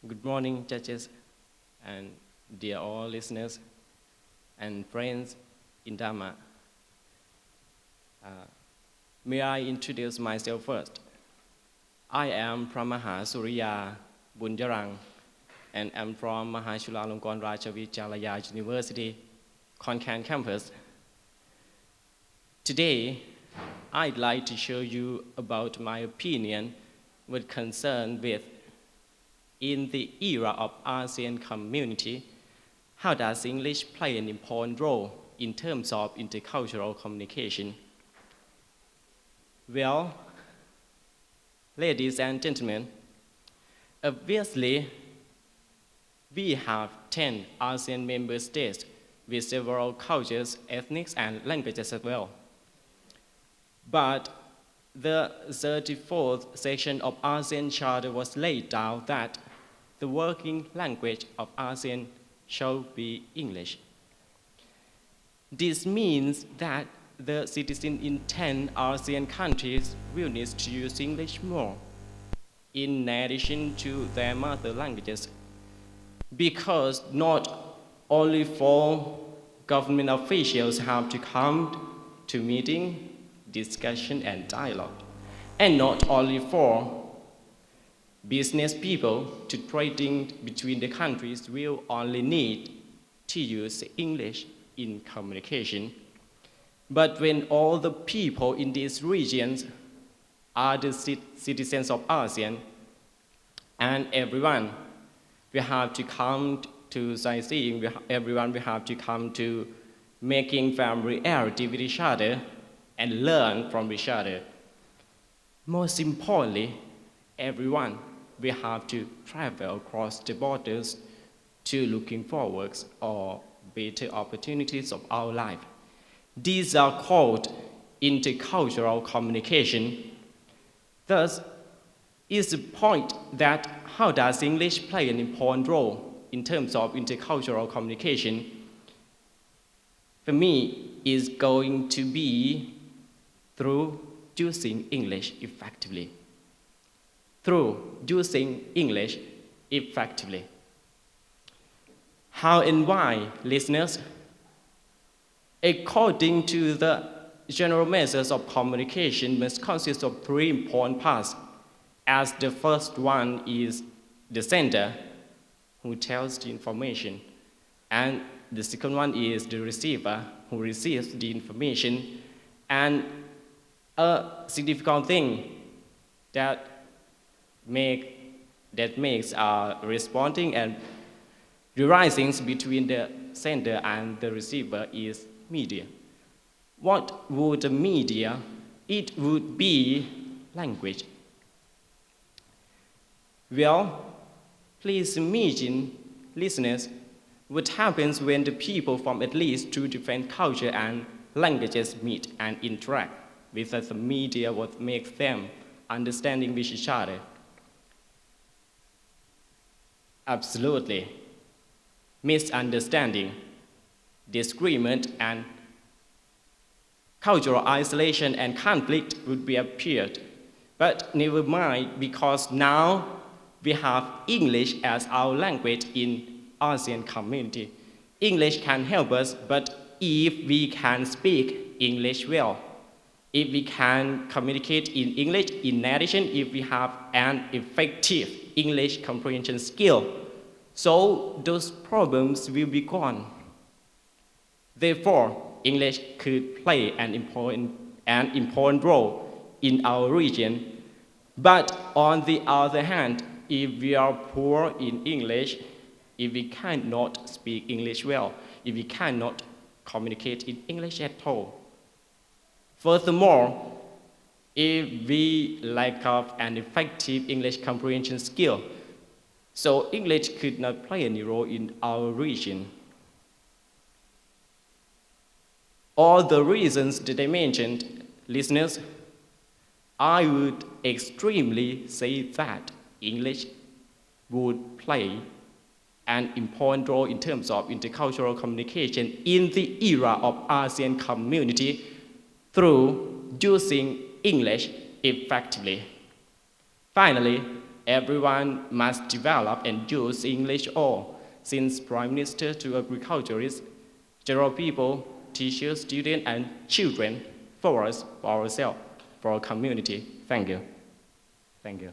Good morning, judges, and dear all listeners and friends in Dharma. May I introduce myself first? I am from Maha Suriya Bunjarang, and I'm fromฬาลงกรณราชวิทยาลัย University, Khon Kaen campus. Today, I'd like to show you about my opinion with concern with in the era of ASEAN community, how does English play an important role in terms of intercultural communication? Well, ladies and gentlemen, obviously, we have 10 ASEAN member states with several cultures, ethnics, and languages as well. But the 34th section of ASEAN Charter was laid down that the working language of ASEAN shall be English. This means that the citizens in 10 ASEAN countries will need to use English more, in addition to their mother languages, because not only 4 government officials have to come to meeting, discussion, and dialogue, and not only 4 business people to trading between the countries will only need to use English in communication. But when all the people in these regions are the citizens of ASEAN, and everyone will have to come to sightseeing, everyone will have to come to making familiarity with each other and learn from each other. Most importantly, everyone will have to travel across the borders to looking forward or better opportunities of our life. These are called intercultural communication. Thus, is the point that how does English play an important role in terms of intercultural communication? For me, is going to be through using English effectively. Through using English effectively. How and why, listeners? According to the general methods of communication must consist of 3 important parts, as the first one is the sender, who tells the information, and the second one is the receiver, who receives the information, and a significant thing that makes responding and realizing between the sender and the receiver is media. What would the media? It would be language. Well, please imagine, listeners, what happens when the people from at least 2 different cultures and languages meet and interact with the media, what makes them understanding with each other. Absolutely. Misunderstanding, disagreement, and cultural isolation and conflict would be appeared. But never mind, because now we have English as our language in ASEAN community. English can help us, but if we can speak English well, if we can communicate in English, in addition, if we have an effective English comprehension skill, so those problems will be gone. Therefore, English could play an important role in our region. But on the other hand, if we are poor in English, if we cannot speak English well, if we cannot communicate in English at all, furthermore, if we lack of an effective English comprehension skill, so English could not play any role in our region. All the reasons that I mentioned, listeners, I would extremely say that English would play an important role in terms of intercultural communication in the era of ASEAN community through using English effectively. Finally, everyone must develop and use English all, since Prime Minister to agriculturists, general people, teachers, students, and children, for us, for ourselves, for our community. Thank you. Thank you.